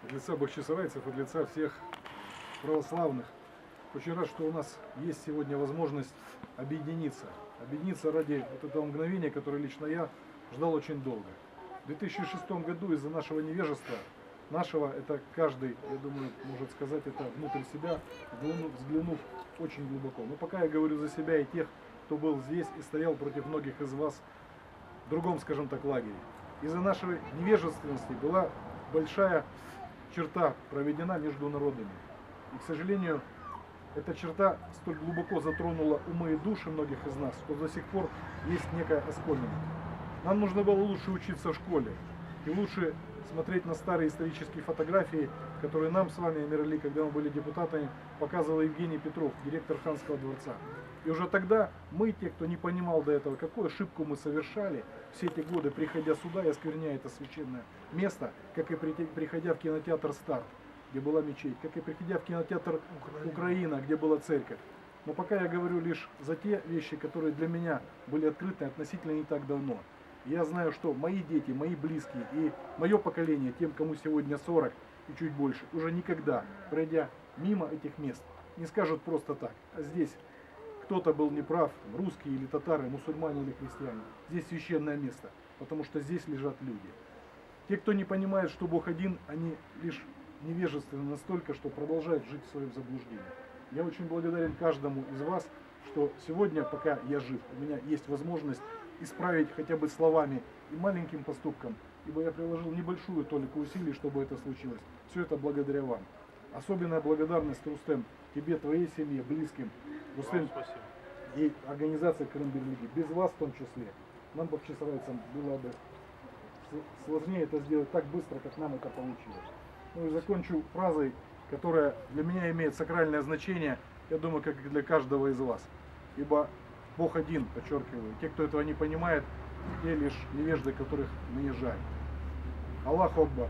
от лица бахчисарайцев, от лица всех православных. Очень рад, что у нас есть сегодня возможность объединиться. Объединиться ради вот этого мгновения, которое лично я ждал очень долго. В 2006 году из-за нашего невежества, это каждый, я думаю, может сказать это внутрь себя, взглянув очень глубоко. Но пока я говорю за себя и тех, кто был здесь и стоял против многих из вас в другом, скажем так, лагере. Из-за нашей невежественности была большая черта проведена между народами. И, к сожалению, эта черта столь глубоко затронула умы и души многих из нас, что до сих пор есть некая оскомина. Нам нужно было лучше учиться в школе и лучше смотреть на старые исторические фотографии, которые нам с вами, Амир-Али, когда мы были депутатами, показывал Евгений Петров, директор Ханского дворца. И уже тогда мы, те, кто не понимал до этого, какую ошибку мы совершали все эти годы, приходя сюда и оскверняя это священное место, как и приходя в кинотеатр «Старт», где была мечеть, как и приходя в кинотеатр «Украина», где была церковь. Но пока я говорю лишь за те вещи, которые для меня были открыты относительно не так давно. Я знаю, что мои дети, мои близкие и мое поколение, тем, кому сегодня 40 и чуть больше, уже никогда, пройдя мимо этих мест, не скажут просто так. А здесь кто-то был неправ, русские или татары, мусульмане или христиане. Здесь священное место, потому что здесь лежат люди. Те, кто не понимает, что Бог один, они лишь невежественны настолько, что продолжают жить в своем заблуждении. Я очень благодарен каждому из вас, что сегодня, пока я жив, у меня есть возможность исправить хотя бы словами и маленьким поступком, ибо я приложил небольшую толику усилий, чтобы это случилось. Все это благодаря вам. Особенная благодарность, Рустем, тебе, твоей семье, близким, Рустем, и организации Крым-Берлиги. Без вас в том числе. Нам, бахчисарайцам, было бы сложнее это сделать так быстро, как нам это получилось. Ну и закончу фразой, которая для меня имеет сакральное значение, я думаю, как и для каждого из вас. Ибо Бог один, подчеркиваю. Те, кто этого не понимает, те лишь невежды, которых мне жаль. Аллаху Акбар.